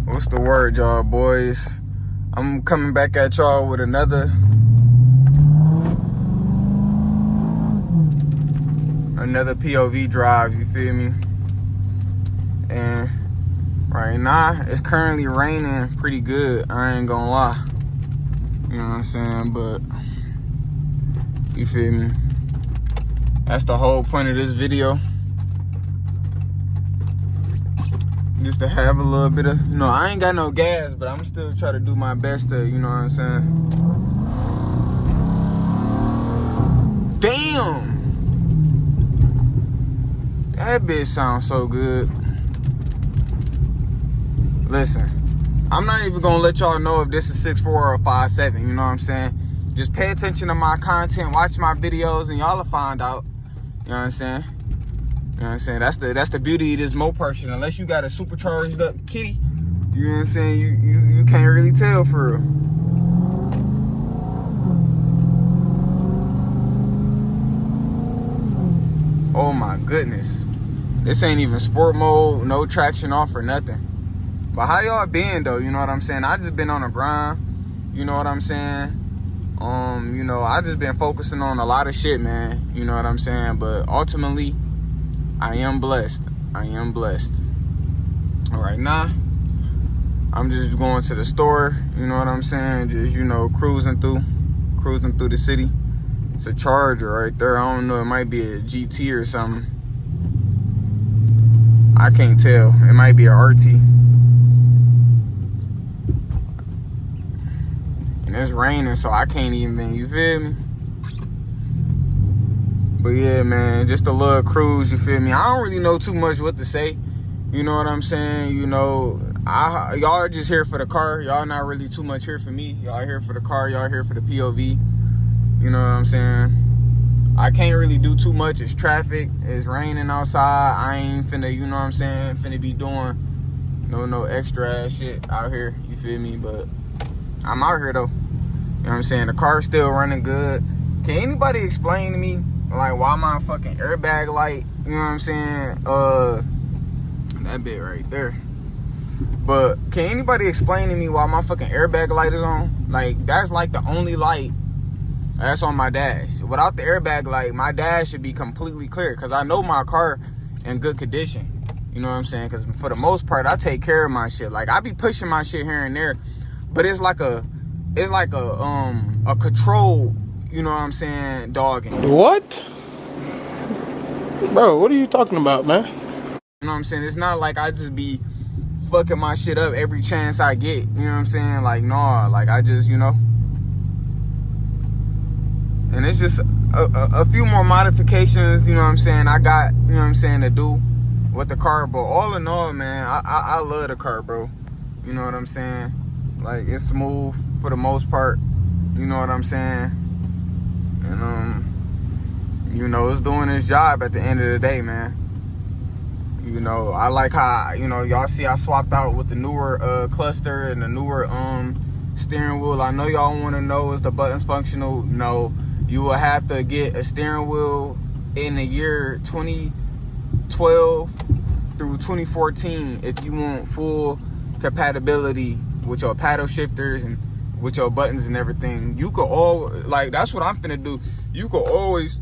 What's the word, y'all boys? I'm coming back at y'all with another POV drive, you feel me? And right now it's currently raining pretty good, I ain't gonna lie. You know what I'm saying? But you feel me? That's the whole point of this video. Just to have a little bit of, I ain't got no gas, but I'm still trying to do my best to, you know what I'm saying? Damn! That bitch sounds so good. Listen, I'm not even gonna let y'all know if this is 6'4" or 5'7", you know what I'm saying? Just pay attention to my content, watch my videos, and y'all will find out. You know what I'm saying? You know what I'm saying? That's the beauty of this Mopar shit. Unless you got a supercharged up kitty, you know what I'm saying? You can't really tell for real. Oh my goodness. This ain't even sport mode, no traction off or nothing. But how y'all been though? You know what I'm saying? I just been on the grind. You know what I'm saying? I just been focusing on a lot of shit, man. You know what I'm saying? But ultimately, I am blessed. I am blessed. All right, now, I'm just going to the store. You know what I'm saying? Just, cruising through the city. It's a Charger right there. I don't know. It might be a GT or something. I can't tell. It might be a RT. And it's raining, so I can't even, you feel me? But yeah, man, just a little cruise, you feel me? I don't really know too much what to say. You know what I'm saying? Y'all are just here for the car. Y'all not really too much here for me. Y'all here for the car. Y'all here for the POV. You know what I'm saying? I can't really do too much. It's traffic. It's raining outside. I ain't finna, you know what I'm saying? Finna be doing no extra ass shit out here. You feel me? But I'm out here though. You know what I'm saying? The car's still running good. Can anybody explain to me, like, why my fucking airbag light, you know what I'm saying? That bit right there. But can anybody explain to me why my fucking airbag light is on? Like, that's like the only light that's on my dash. Without the airbag light, my dash should be completely clear, because I know my car in good condition. You know what I'm saying? Because for the most part, I take care of my shit. Like, I be pushing my shit here and there, but it's like a control, you know what I'm saying, dogging. What? Bro, what are you talking about, man? You know what I'm saying? It's not like I just be fucking my shit up every chance I get. You know what I'm saying? Like, nah, like I just, And it's just a few more modifications, you know what I'm saying, I got, you know what I'm saying, to do with the car. But all in all, man, I love the car, bro. You know what I'm saying? Like, it's smooth for the most part. You know what I'm saying? And, it's doing its job at the end of the day, man. I like how, y'all see I swapped out with the newer cluster and the newer steering wheel. I know y'all want to know, is the buttons functional? No. You will have to get a steering wheel in the year 2012 through 2014 if you want full compatibility with your paddle shifters and with your buttons and everything. You could that's what I'm finna do. You could always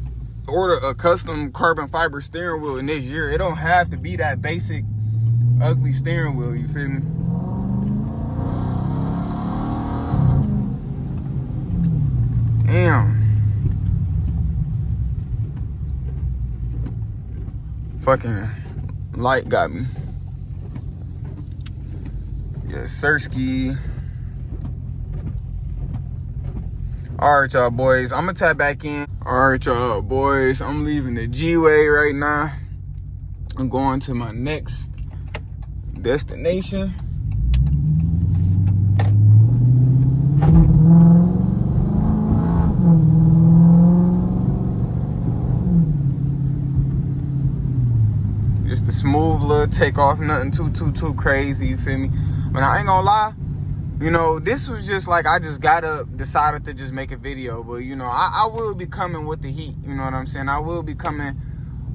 order a custom carbon fiber steering wheel in this year. It don't have to be that basic ugly steering wheel, you feel me? Damn. Fucking light got me. Yes, Sirski. Alright, y'all boys, I'm gonna tap back in. Alright, y'all boys, I'm leaving the G-Way right now. I'm going to my next destination. Just a smooth little takeoff, nothing too crazy, you feel me? But I ain't gonna lie, this was just like, I just got up, decided to just make a video. But I will be coming with the heat, you know what I'm saying? I will be coming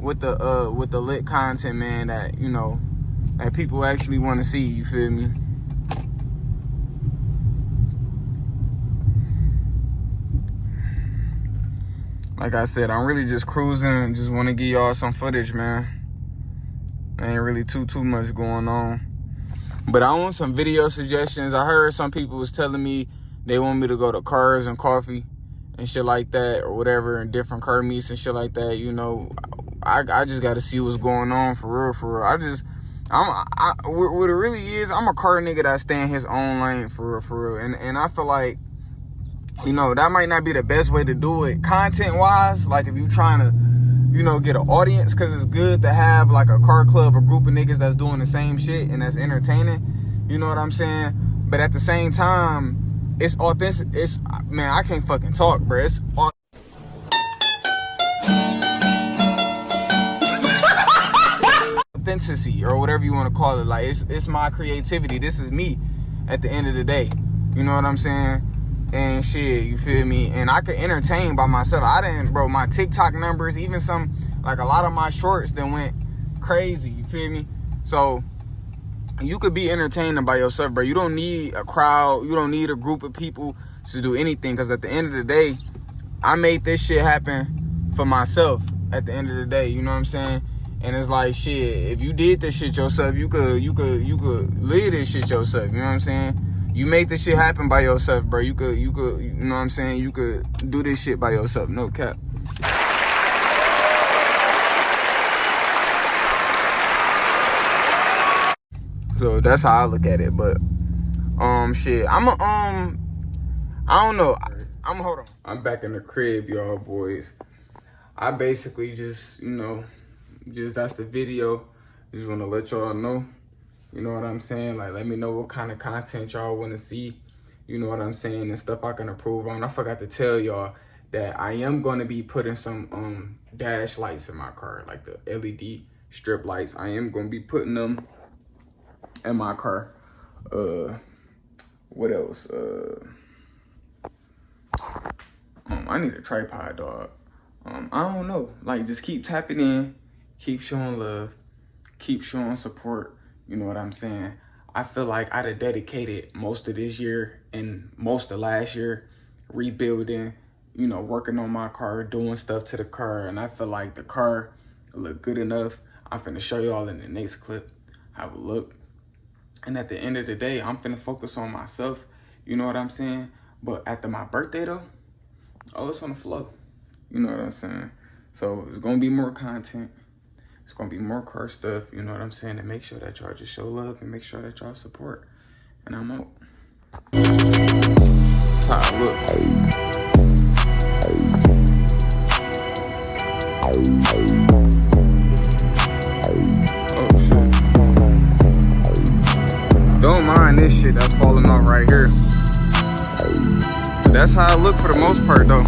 with the lit content, man, that that people actually want to see, you feel me? like I said, I'm really just cruising and just want to give y'all some footage, man. Ain't really too much going on. But I want some video suggestions. I heard some people was telling me they want me to go to Cars and Coffee and shit like that, or whatever, and different car meets and shit like that. You know, I just got to see what's going on for real, for real. What it really is, I'm a car nigga that stay in his own lane for real. And I feel like, you know, that might not be the best way to do it content wise. Like if you trying to, you know, get an audience, because it's good to have like a car club, a group of niggas that's doing the same shit and that's entertaining. You know what I'm saying? But at the same time, it's authentic. It's, man, I can't fucking talk, bro. It's authenticity, or whatever you want to call it. Like it's my creativity. This is me at the end of the day. You know what I'm saying? And shit, you feel me? And I could entertain by myself. I didn't, bro, my TikTok numbers, even some, like a lot of my shorts that went crazy, you feel me? So you could be entertaining by yourself, bro. You don't need a crowd. You don't need a group of people to do anything, because at the end of the day, I made this shit happen for myself at the end of the day, you know what I'm saying? And it's like, shit, if you did this shit yourself, you could live this shit yourself, you know what I'm saying? You make this shit happen by yourself, bro. You could, you know what I'm saying? You could do this shit by yourself, no cap. So that's how I look at it. But shit, I don't know. Hold on. I'm back in the crib, y'all boys. I basically just, you know, that's the video. Just want to let y'all know. You know what I'm saying? Like, let me know what kind of content y'all want to see. You know what I'm saying? And stuff I can improve on. I forgot to tell y'all that I am going to be putting some dash lights in my car. Like the LED strip lights. I am going to be putting them in my car. What else? I need a tripod, dog. I don't know. Like, just keep tapping in. Keep showing love. Keep showing support. You know what I'm saying? I feel like I'd have dedicated most of this year and most of last year rebuilding, you know, working on my car, doing stuff to the car. And I feel like the car looked good enough. I'm finna show y'all in the next clip how it look. And at the end of the day, I'm finna focus on myself. You know what I'm saying? But after my birthday though, oh, it's on the flow. You know what I'm saying? So it's gonna be more content. It's gonna be more car stuff, you know what I'm saying? And make sure that y'all just show love and make sure that y'all support. And I'm out. That's how I look. Oh shit. Don't mind this shit that's falling off right here. But that's how I look for the most part though.